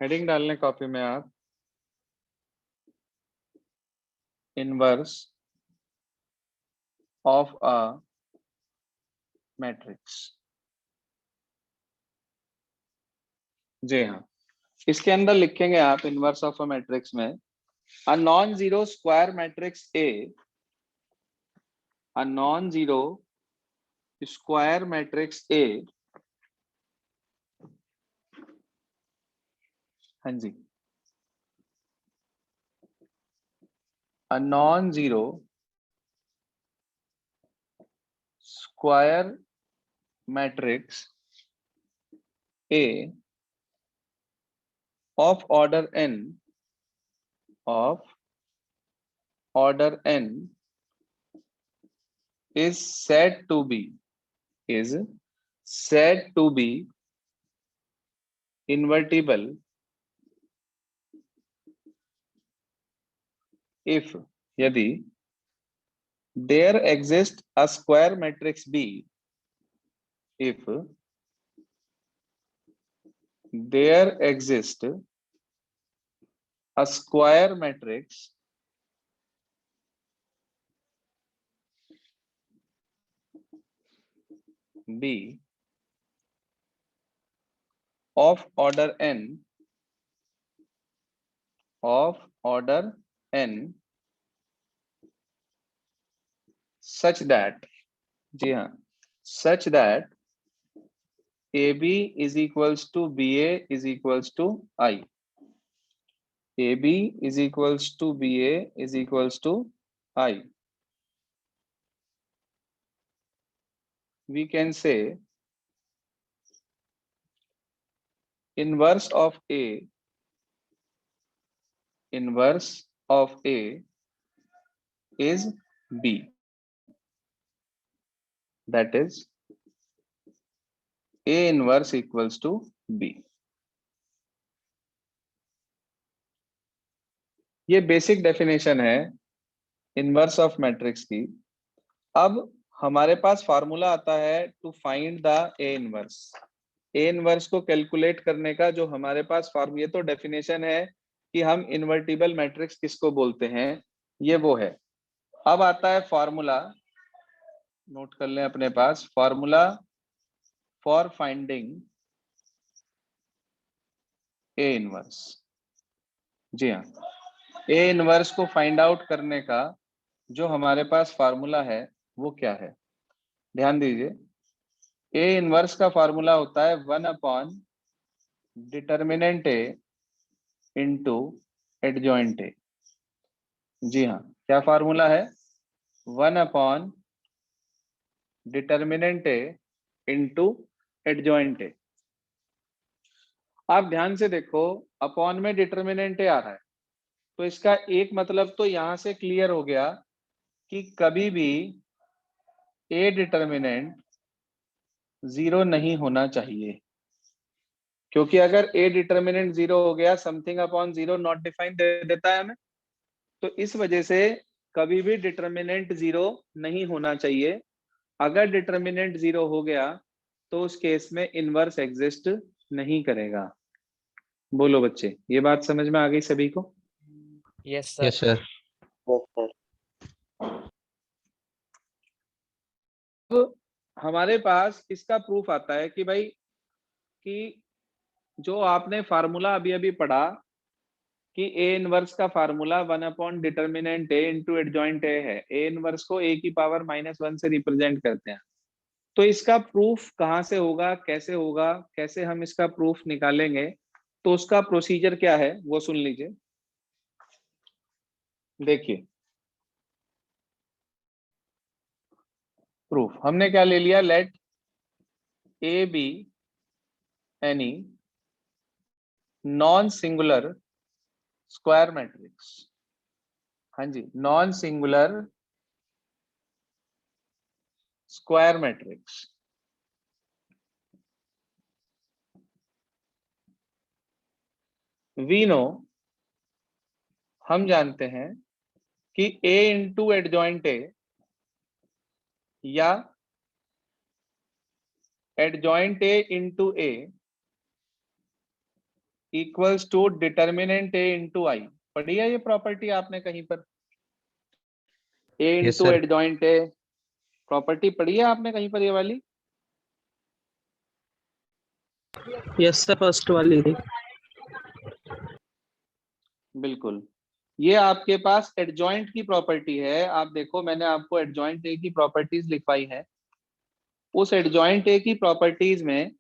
Heading डालने copy में आप इनवर्स ऑफ अ मैट्रिक्स। जी हाँ, इसके अंदर लिखेंगे आप इनवर्स ऑफ अ मैट्रिक्स में a non zero square matrix A, a non zero square matrix A. हाँ जी, a non zero square matrix A of order n is said to be invertible if यदि there exists a square matrix B, if there exists a square matrix B of order n such that, जी हाँ, such that AB is equals to BA is equals to I. AB is equals to BA is equals to I. We can say inverse of A is B. That is A inverse equals to B. ये basic definition है inverse of matrix की। अब हमारे पास formula आता है to find the A inverse. A inverse को calculate करने का जो हमारे पास ये तो डेफिनेशन है कि हम इन्वर्टिबल मैट्रिक्स किसको बोलते हैं, ये वो है। अब आता है फार्मूला, नोट कर लें अपने पास, formula for finding A inverse. जी हाँ, ए इनवर्स को फाइंड आउट करने का जो हमारे पास फार्मूला है वो क्या है, ध्यान दीजिए। ए इनवर्स का फार्मूला होता है 1 determinant A into adjoint A. जी हाँ, क्या फार्मूला है? 1 determinant A into adjoint A. आप ध्यान से देखो, अपॉन में डिटर्मिनेंट ए आ रहा है, तो इसका एक मतलब तो यहां से क्लियर हो गया कि कभी भी ए डिटर्मिनेंट 0 नहीं होना चाहिए, क्योंकि अगर ए डिटर्मिनेंट 0 हो गया, समथिंग अपॉन 0 नॉट डिफाइंड दे देता है हमें। तो इस वजह से कभी भी डिटर्मिनेंट 0 नहीं होना चाहिए। अगर डिटर्मिनेंट 0 हो गया तो उस केस में इनवर्स एग्जिस्ट नहीं करेगा। बोलो बच्चे, ये बात समझ में आ गई सभी को? Yes yes sir. सर। अब हमारे पास इसका प्रूफ आता है कि भाई, कि जो आपने फार्मूला अभी अभी पढ़ा कि ए इनवर्स का formula 1 determinant A into adjoint A है। ए इनवर्स को ए की पावर -1 से रिप्रेजेंट करते हैं। तो इसका प्रूफ कहाँ से होगा, कैसे होगा, कैसे हम इसका प्रूफ निकालेंगे, तो उसका प्रोसीजर क्या है वो सुन लीजिए। देखिए, प्रूफ हमने क्या ले लिया, let A B any non singular square matrix. हाँ जी, non singular square matrix. We know, हम जानते हैं कि ए इंटू एडजॉइंट ए या adjoint A into A equals to determinant A into I. पढ़ी है ये प्रॉपर्टी आपने कहीं पर? A Yes, into sir. Adjoint A property पढ़ी है आपने कहीं पर ये वाली? यस सर, फर्स्ट वाली थी। बिल्कुल, ये आपके पास एडजॉइंट की प्रॉपर्टी है। आप देखो मैंने आपको एडजॉइंट ए की प्रॉपर्टीज लिखवाई है। उस एडजॉइंट ए की प्रॉपर्टीज में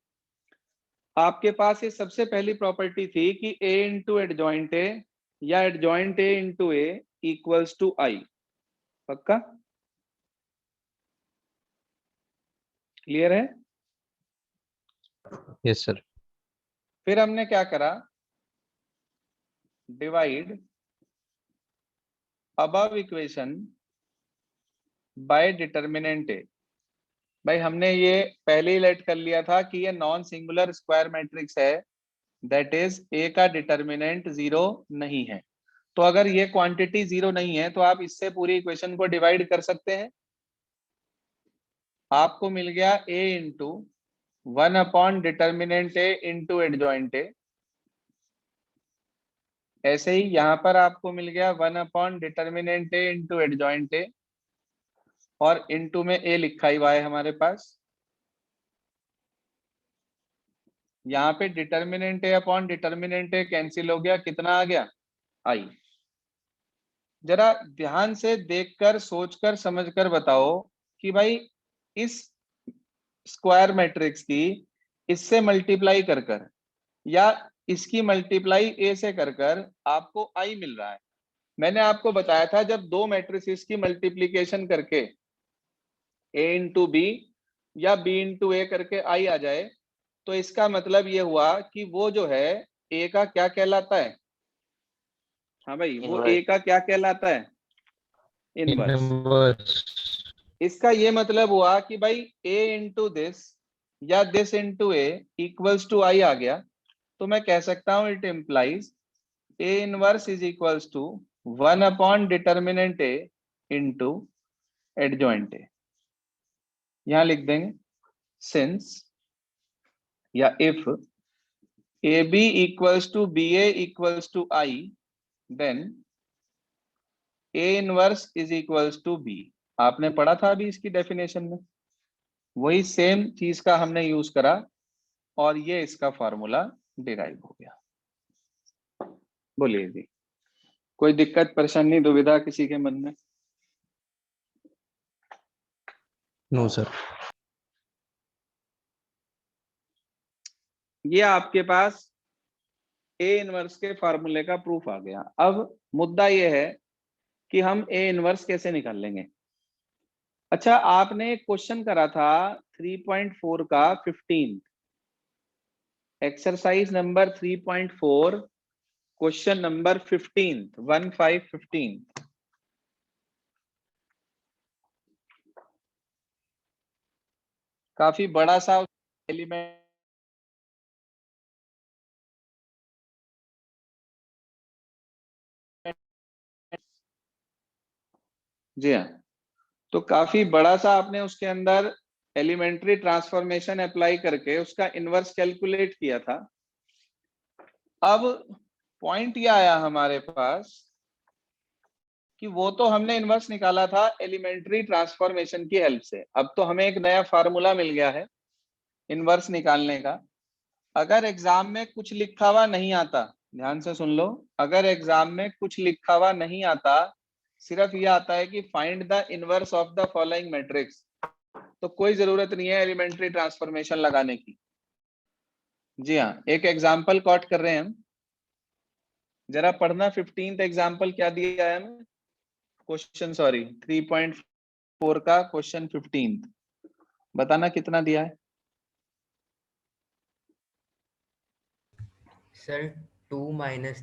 आपके पास ये सबसे पहली प्रॉपर्टी थी कि ए इंटू एडजॉइंट ए या adjoint A into A equals to I. पक्का क्लियर है? Yes, sir. फिर हमने क्या करा, divide above equation by determinant A. भाई हमने ये पहले ही लेट कर लिया था कि ये नॉन सिंगुलर स्क्वायर मैट्रिक्स है, दैट इज ए का डिटर्मिनेंट 0 नहीं है। तो अगर ये क्वांटिटी 0 नहीं है तो आप इससे पूरी इक्वेशन को डिवाइड कर सकते हैं। आपको मिल गया A into 1 upon determinant A into adjoint A. ऐसे ही यहां पर आपको मिल गया 1 upon determinant A into adjoint A, और इंटू में ए लिखा ही हुआ है हमारे पास। यहाँ पे डिटर्मिनेंट ए अपॉन डिटर्मिनेंट ए कैंसिल हो गया, कितना आ गया? आई। जरा ध्यान से देखकर सोचकर समझकर बताओ कि भाई इस स्क्वायर मैट्रिक्स की इससे मल्टीप्लाई कर कर या इसकी मल्टीप्लाई ए से कर कर आपको आई मिल रहा है। मैंने आपको बताया था जब दो मैट्रिसेस की मल्टीप्लीकेशन करके ए इंटू बी या बी इंटू ए करके आई आ जाए तो इसका मतलब ये हुआ कि वो जो है ए का क्या कहलाता है? हाँ भाई, वो ए का क्या कहलाता है? इनवर्स। Inverse. इसका ये मतलब हुआ कि भाई a इंटू दिस या this into A equals to I आ गया, तो मैं कह सकता हूं it implies A inverse is equals to 1 upon determinant A into adjoint A. यहां लिख देंगे सिंस या if A B equals to B A equals to I, then A inverse is equals to B. आपने पढ़ा था अभी इसकी definition में, वही सेम चीज का हमने यूज करा और ये इसका फॉर्मूला डिराइव हो गया। बोलिए जी, कोई दिक्कत परेशानी दुविधा किसी के मन में? No, sir. ये आपके पास ए इनवर्स के फॉर्मूले का प्रूफ आ गया। अब मुद्दा ये है कि हम ए इनवर्स कैसे निकाल लेंगे। अच्छा, आपने एक क्वेश्चन करा था 3.4 का 15, एक्सरसाइज नंबर 3.4 क्वेश्चन नंबर 15 काफी बड़ा सा एलिमेंट जी हाँ, तो काफी बड़ा सा आपने उसके अंदर एलिमेंट्री ट्रांसफॉर्मेशन अप्लाई करके उसका इनवर्स कैलकुलेट किया था। अब पॉइंट ये आया हमारे पास कि वो तो हमने इनवर्स निकाला था एलिमेंट्री ट्रांसफॉर्मेशन की हेल्प से, अब तो हमें एक नया फार्मूला मिल गया है इनवर्स निकालने का। अगर एग्जाम में कुछ लिखा हुआ नहीं आता, ध्यान से सुन लो, अगर एग्जाम में कुछ लिखा हुआ नहीं आता, सिर्फ ये आता है कि find the inverse of the following matrix, तो कोई जरूरत नहीं है एलिमेंट्री ट्रांसफॉर्मेशन लगाने की। जी हाँ, एक एग्जाम्पल कॉट कर रहे हैं हम, जरा पढ़ना 15th एग्जाम्पल क्या दिया है हमें, क्वेश्चन सॉरी 3.4 का क्वेश्चन 15th, बताना कितना दिया है? सर 2 -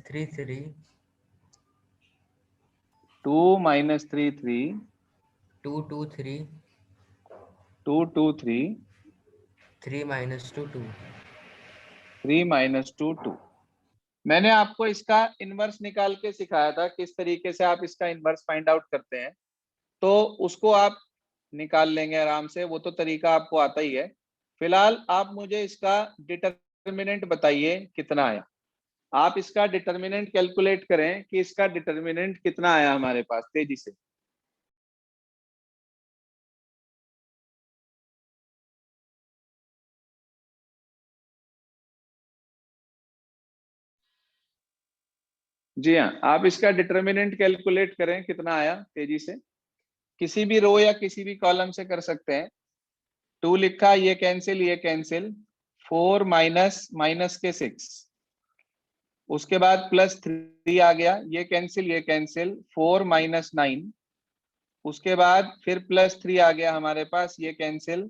3 3 2 - 3 3 2 2 3 2 2 3 3 - 2 2 3 - 2 2। मैंने आपको इसका इनवर्स निकाल के सिखाया था किस तरीके से आप इसका इनवर्स फाइंड आउट करते हैं, तो उसको आप निकाल लेंगे आराम से, वो तो तरीका आपको आता ही है। फिलहाल आप मुझे इसका डिटर्मिनेंट बताइए कितना आया। आप इसका डिटर्मिनेंट कैलकुलेट करें कि इसका डिटर्मिनेंट कितना आया हमारे पास, तेजी से। जी हाँ, आप इसका डिटर्मिनेंट कैलकुलेट करें कितना आया तेजी से। किसी भी रो या किसी भी कॉलम से कर सकते हैं। 2 लिखा, ये कैंसिल ये कैंसिल, 4 माइनस माइनस के 6, उसके बाद +3 आ गया, ये कैंसिल 4 माइनस 9, उसके बाद फिर +3 आ गया हमारे पास, ये कैंसिल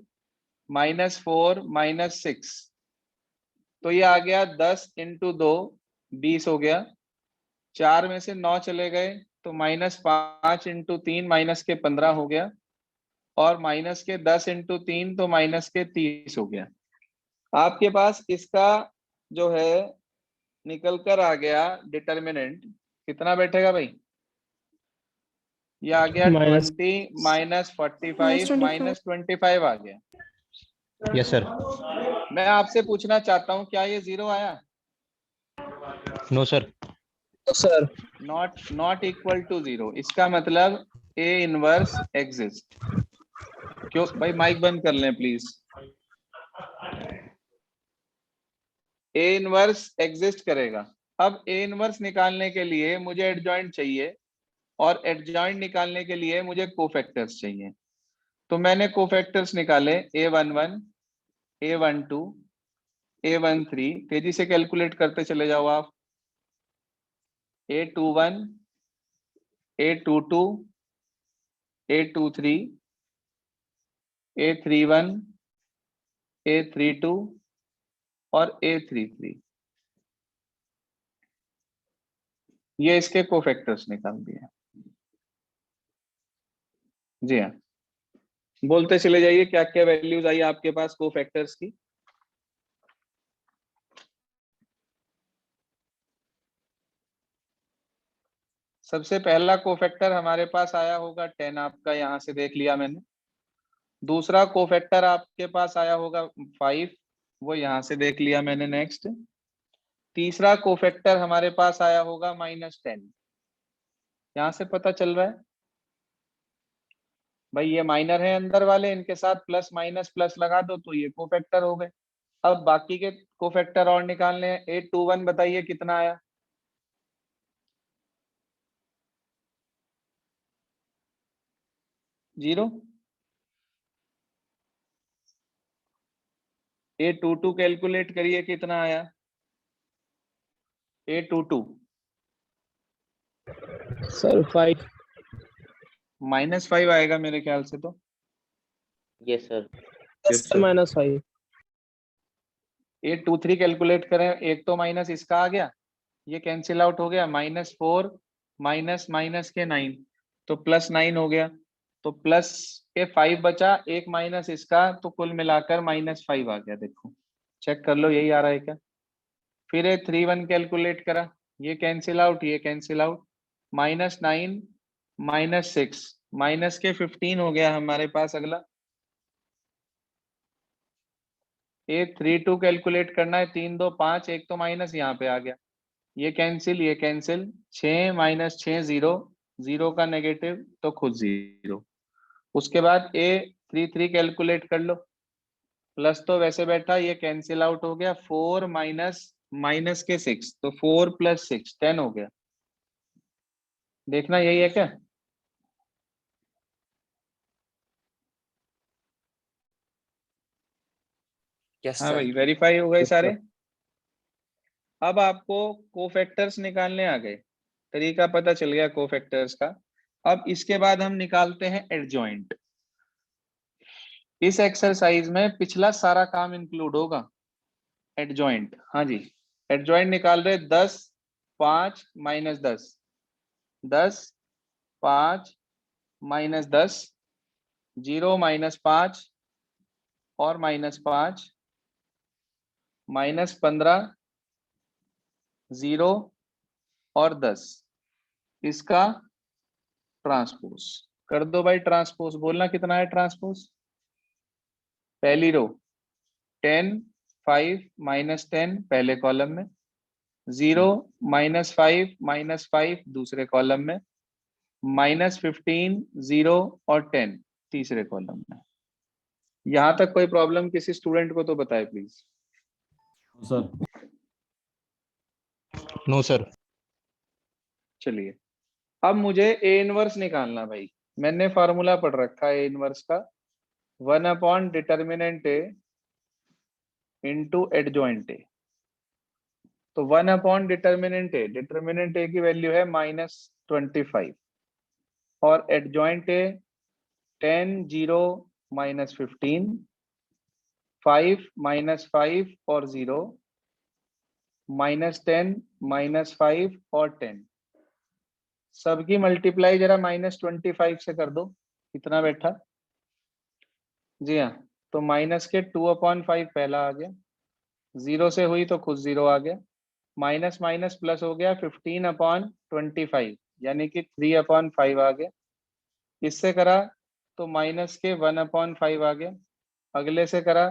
-4 -6, तो ये आ गया 10 × 2 20 हो गया। 4 में से 9 चले गए तो -5 × 3 -15 हो गया, और -10 × 3 तो -30 हो गया। आपके पास इसका जो है निकल कर आ गया डिटर्मिनेंट, कितना बैठेगा भाई? ये आ गया माइनस 20 -45 -25 आ गया। Yes sir. मैं आपसे पूछना चाहता हूँ, क्या ये 0 आया? No sir. Sir. Not equal to 0, इसका मतलब ए इनवर्स एग्जिस्ट। क्यों भाई, माइक बंद कर लें प्लीज। ए इनवर्स एग्जिस्ट करेगा। अब ए इनवर्स निकालने के लिए मुझे एडजॉइंट चाहिए, और एडजॉइंट निकालने के लिए मुझे कोफैक्टर्स चाहिए। तो मैंने कोफैक्टर्स निकाले, A11 A12 A13, तेजी से कैलकुलेट करते चले जाओ आप। A21 A22 A23 A31 A32 और A33, ये इसके कोफैक्टर्स निकाल दिए। जी हाँ, बोलते चले जाइए क्या क्या वैल्यूज आई आपके पास कोफैक्टर्स की। सबसे पहला कोफैक्टर हमारे पास आया होगा 10, आपका यहां से देख लिया मैंने। दूसरा कोफैक्टर आपके पास आया होगा 5, वो यहां से देख लिया मैंने। नेक्स्ट, तीसरा कोफैक्टर हमारे पास आया होगा -10, यहां से पता चल रहा है भाई ये माइनर है अंदर वाले, इनके साथ प्लस माइनस प्लस लगा दो तो ये कोफैक्टर हो गए। अब बाकी के कोफैक्टर और निकालने हैं। 821 बताइए कितना आया? जीरो। A22 कैलकुलेट करिए कितना आया? A22 sir 5। -5 आएगा मेरे ख्याल से तो। Yes sir. Sir -5। A23 calculate करें, एक तो माइनस इसका आ गया, ये कैंसिल आउट हो गया, -4 माइनस माइनस के 9, तो +9 हो गया। तो प्लस के 5 बचा, एक माइनस इसका, तो कुल मिलाकर -5 आ गया। देखो चेक कर लो यही आ रहा है क्या? फिर A31 कैलकुलेट करा, ये कैंसिल आउट ये कैंसिल आउट, -9 -6 माइनस के 15 हो गया हमारे पास अगला। A32 कैलकुलेट करना है, 3 2 5, एक तो माइनस यहाँ पे आ गया, ये कैंसिल 6 -6 0, 0 का नेगेटिव तो खुद 0। उसके बाद A33 कैलकुलेट कर लो, प्लस तो वैसे बैठा, ये कैंसिल आउट हो गया, 4 माइनस के 6, तो 4 + 6 10 हो गया। देखना यही है क्या? यस हाँ सर। भाई, वेरीफाई हो गए सारे। अब आपको कोफैक्टर्स निकालने आ गए, तरीका पता चल गया कोफैक्टर्स का। अब इसके बाद हम निकालते हैं एडजॉइंट। इस एक्सरसाइज में पिछला सारा काम इंक्लूड होगा। एडजॉइंट, हाँ जी, एडजॉइंट निकाल रहे 10 5 -10, 10 5 -10, 0 -5 और -5, -15, 0 और 10, इसका ट्रांसपोज कर दो भाई। ट्रांसपोज बोलना कितना है ट्रांसपोज? पहली रो 10 5 -10 पहले कॉलम में, 0 -5 -5 दूसरे कॉलम में, -15 0 और 10 तीसरे कॉलम में। यहां तक कोई प्रॉब्लम किसी स्टूडेंट को तो बताए प्लीज। Sir no sir. चलिए अब मुझे ए इनवर्स निकालना भाई। मैंने फार्मूला पढ़ रखा है ए इनवर्स का, 1/डिटर्मिनेंट ए इंटू एडजॉइंट ए। तो 1/डिटर्मिनेंट ए की वैल्यू है -25 और एडजॉइंट ए 10 0 -15 5 -5 और 0 -10 -5 और 10 सबकी मल्टीप्लाई जरा -25 से कर दो, कितना बैठा? जी हाँ, तो माइनस के 2/5 पहला आ गया, 0 से हुई तो खुद 0 आ गया, माइनस माइनस प्लस हो गया 15/25 यानी कि 3/5 आ गया। इससे करा तो माइनस के 1/5 आ गया, अगले से करा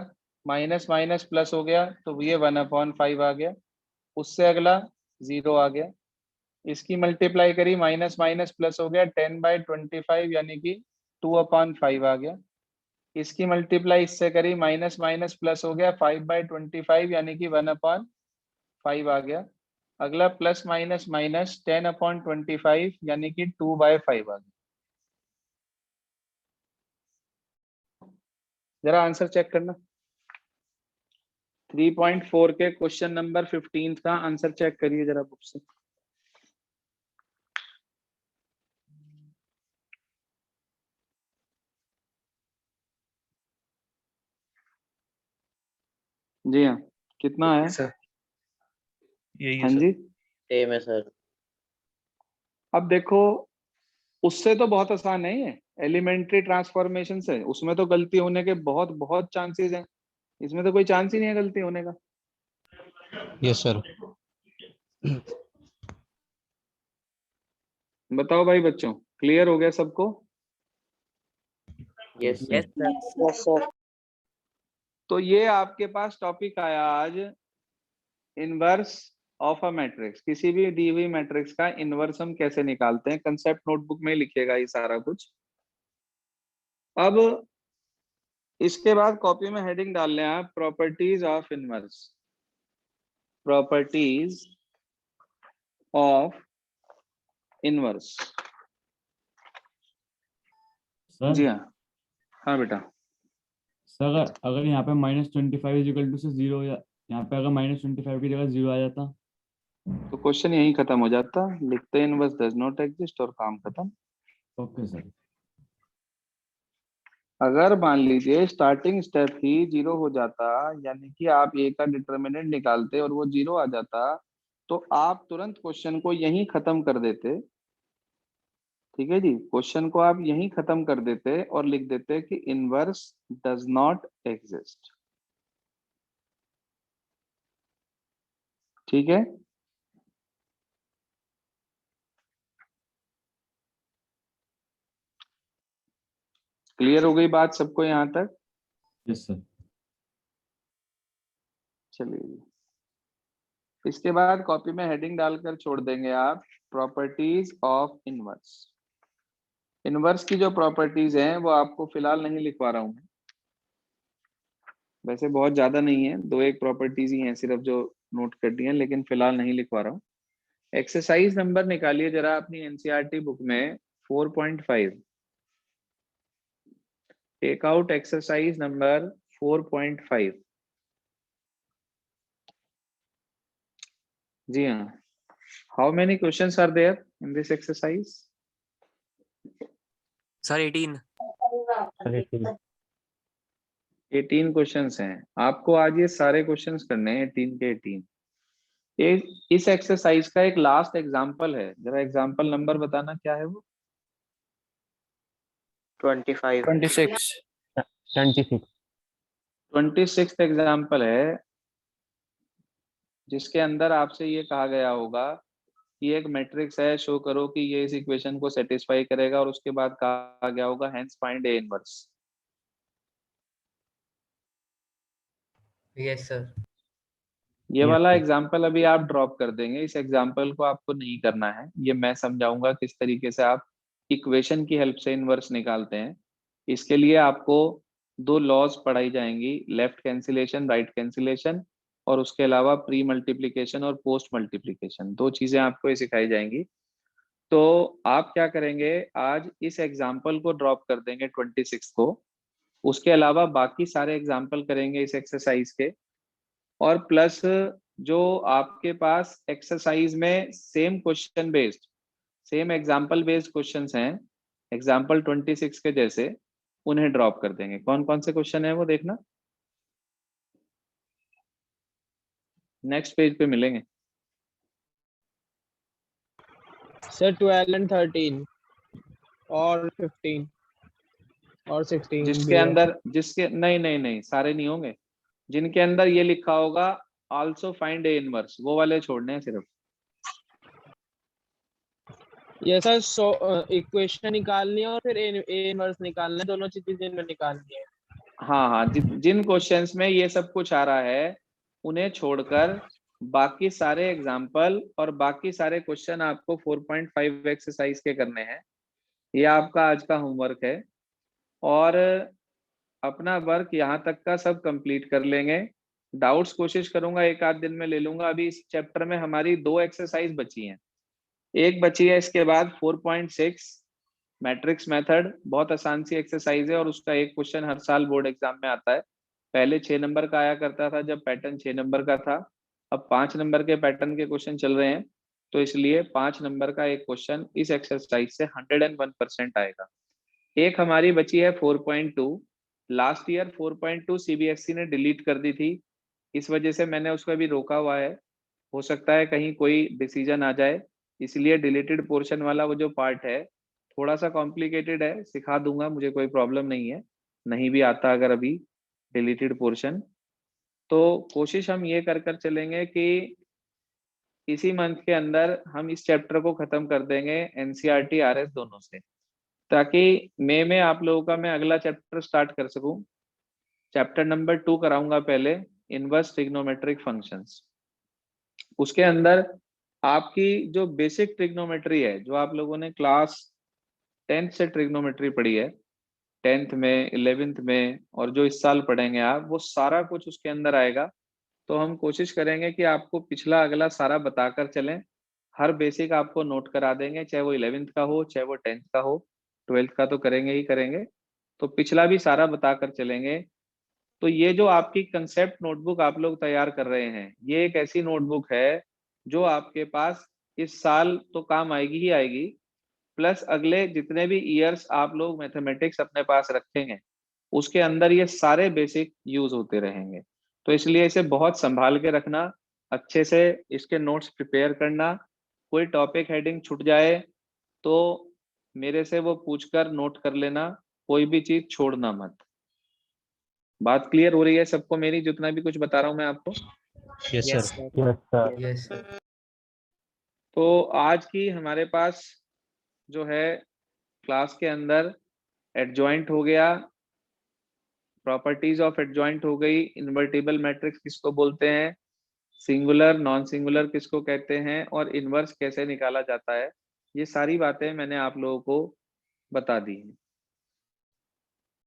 माइनस माइनस प्लस हो गया तो ये 1/5 आ गया, उससे अगला 0 आ गया, इसकी मल्टीप्लाई करी माइनस माइनस प्लस हो गया 10/25 यानी कि 2/5 आ गया, इसकी मल्टीप्लाई इससे करी माइनस माइनस प्लस हो गया 5/25 यानी कि 1/5 आ गया, अगला प्लस माइनस माइनस 10/25 यानी कि 2/5 आ गया। जरा आंसर चेक करना, 3.4 के क्वेश्चन नंबर 15 का आंसर चेक करिए जरा बुक से। जी हाँ, कितना है? सर यही है हाँ सर। जी, सेम है सर। अब देखो उससे तो बहुत आसान है ये, एलिमेंट्री ट्रांसफॉर्मेशन से, उसमें तो गलती होने के बहुत बहुत चांसेस हैं, इसमें तो कोई चांस ही नहीं है गलती होने का। Yes sir. बताओ भाई बच्चों, क्लियर हो गया सबको? Yes yes sir. Sir. Yes, sir. तो ये आपके पास टॉपिक आया आज, इनवर्स ऑफ अ मैट्रिक्स। किसी भी दी हुई मैट्रिक्स का इनवर्स हम कैसे निकालते हैं, कंसेप्ट नोटबुक में लिखिएगा ये सारा कुछ। अब इसके बाद कॉपी में हेडिंग डाल लें आप, properties of inverse, properties of inverse. Sir जी हाँ, हाँ बेटा। सर अगर यहाँ पे -25 से 0 यहाँ पे अगर -25 की जगह 0 आ जाता तो क्वेश्चन यही खत्म हो जाता, लिखते इनवर्स डज नॉट एग्जिस्ट और काम खत्म। Okay sir. अगर मान लीजिए स्टार्टिंग स्टेप ही 0 हो जाता, यानी कि आप ए का डिटर्मिनेंट निकालते और वो 0 आ जाता, तो आप तुरंत क्वेश्चन को यहीं खत्म कर देते। ठीक है जी, क्वेश्चन को आप यहीं खत्म कर देते और लिख देते कि इनवर्स डज नॉट एग्जिस्ट। ठीक है, क्लियर हो गई बात सबको यहाँ तक? Yes sir. चलिए जी, इसके बाद कॉपी में हेडिंग डालकर छोड़ देंगे आप, प्रॉपर्टीज ऑफ इनवर्स। इनवर्स की जो प्रॉपर्टीज हैं वो आपको फिलहाल नहीं लिखवा रहा हूं मैं, वैसे बहुत ज्यादा नहीं है, 2-1 प्रॉपर्टीज ही हैं सिर्फ जो नोट कर दी हैं, लेकिन फिलहाल नहीं लिखवा रहा हूँ। एक्सरसाइज नंबर निकालिए जरा अपनी एनसीईआरटी बुक में 4.5, टेक आउट एक्सरसाइज नंबर 4.5। जी हाँ, how many questions are there in this exercise? Sir 18। 18 questions हैं, आपको आज ये सारे क्वेश्चंस करने हैं 18 के 18। इस एक्सरसाइज का एक लास्ट एग्जांपल है, जरा एग्जांपल नंबर बताना क्या है वो? 25। 26. 26। 26th एग्जांपल है, जिसके अंदर आपसे ये कहा गया होगा कि एक मैट्रिक्स है, शो करो कि ये इस इक्वेशन को सेटिस्फाई करेगा, और उसके बाद कहा गया होगा hence find A inverse. Yes sir. ये Yes, वाला sir. एग्जाम्पल अभी आप ड्रॉप कर देंगे, इस एग्जाम्पल को आपको नहीं करना है। ये मैं समझाऊंगा किस तरीके से आप इक्वेशन की हेल्प से इनवर्स निकालते हैं। इसके लिए आपको दो लॉज पढ़ाई जाएंगी, लेफ्ट कैंसिलेशन, राइट कैंसिलेशन, और उसके अलावा प्री मल्टीप्लिकेशन और पोस्ट मल्टीप्लिकेशन, दो चीजें आपको ये सिखाई जाएंगी। तो आप क्या करेंगे, आज इस एग्जाम्पल को ड्रॉप कर देंगे 26 को, उसके अलावा बाकी सारे एग्जाम्पल करेंगे इस एक्सरसाइज के, और प्लस जो आपके पास एक्सरसाइज में same question based, same example based questions हैं एग्जाम्पल 26 के जैसे, उन्हें ड्रॉप कर देंगे। कौन कौन से क्वेश्चन है वो देखना, नेक्स्ट पेज पे मिलेंगे। सर 12 and 13 और 15 और 16 जिसके भी है। अंदर, जिसके नहीं नहीं नहीं सारे नहीं होंगे, जिनके अंदर ये लिखा होगा आल्सो फाइंड ए इनवर्स, वो वाले छोड़ने हैं सिर्फ। ये सर इक्वेशन निकालनी है और फिर ए इनवर्स निकालना है, दोनों चीजें इनमें निकालनी है। हाँ हाँ, जिन क्वेश्चंस में ये सब कुछ आ रहा है उन्हें छोड़कर बाकी सारे एग्जाम्पल और बाकी सारे क्वेश्चन आपको 4.5 एक्सरसाइज के करने हैं। ये आपका आज का होमवर्क है, और अपना वर्क यहाँ तक का सब कंप्लीट कर लेंगे। डाउट्स कोशिश करूंगा एक आध दिन में ले लूंगा। अभी इस चैप्टर में हमारी दो एक्सरसाइज बची हैं, एक बची है इसके बाद 4.6 मैट्रिक्स मेथड, बहुत आसान सी एक्सरसाइज है और उसका एक क्वेश्चन हर साल बोर्ड एग्जाम में आता है। पहले 6 नंबर का आया करता था जब पैटर्न 6 नंबर का था, अब 5 नंबर के पैटर्न के क्वेश्चन चल रहे हैं, तो इसलिए 5 नंबर का एक क्वेश्चन इस एक्सरसाइज से 101% आएगा। एक हमारी बची है 4.2, लास्ट ईयर 4.2 सीबीएसई ने डिलीट कर दी थी, इस वजह से मैंने उसको अभी रोका हुआ है, हो सकता है कहीं कोई डिसीजन आ जाए, इसलिए डिलीटेड पोर्शन वाला वो जो पार्ट है थोड़ा सा कॉम्प्लिकेटेड है, सिखा दूंगा, मुझे कोई प्रॉब्लम नहीं है, नहीं भी आता अगर अभी डिलीटेड पोर्शन। तो कोशिश हम ये कर चलेंगे कि इसी मंथ के अंदर हम इस चैप्टर को खत्म कर देंगे एनसीईआरटी आरएस दोनों से, ताकि मई में आप लोगों का मैं अगला चैप्टर स्टार्ट कर सकूं। चैप्टर नंबर 2 कराऊंगा पहले, इनवर्स ट्रिग्नोमेट्रिक फंक्शंस। उसके अंदर आपकी जो बेसिक ट्रिग्नोमेट्री है, जो आप लोगों ने क्लास 10th से ट्रिग्नोमेट्री पढ़ी है, 10th में, 11th में, और जो इस साल पढ़ेंगे आप, वो सारा कुछ उसके अंदर आएगा। तो हम कोशिश करेंगे कि आपको पिछला अगला सारा बताकर चलें, हर बेसिक आपको नोट करा देंगे, चाहे वो 11th का हो, चाहे वो 10th का हो, 12th का तो करेंगे ही करेंगे, तो पिछला भी सारा बताकर चलेंगे। तो ये जो आपकी कंसेप्ट नोटबुक आप लोग तैयार कर रहे हैं, ये एक ऐसी नोटबुक है जो आपके पास इस साल तो काम आएगी ही आएगी, प्लस अगले जितने भी ईयर्स आप लोग मैथमेटिक्स अपने पास रखेंगे उसके अंदर ये सारे बेसिक यूज होते रहेंगे। तो इसलिए इसे बहुत संभाल के रखना, अच्छे से इसके नोट्स प्रिपेयर करना, कोई टॉपिक हेडिंग छूट जाए तो मेरे से वो पूछकर नोट कर लेना, कोई भी चीज छोड़ना मत। बात क्लियर हो रही है सबको मेरी, जितना भी कुछ बता रहा हूं मैं आपको? Yes, Yes, sir. Yes, sir. Yes sir. तो आज की हमारे पास जो है क्लास के अंदर एडजॉइंट हो गया, प्रॉपर्टीज ऑफ एडजॉइंट हो गई, इन्वर्टिबल मैट्रिक्स किसको बोलते हैं, सिंगुलर नॉन सिंगुलर किसको कहते हैं, और इनवर्स कैसे निकाला जाता है, ये सारी बातें मैंने आप लोगों को बता दी हैं।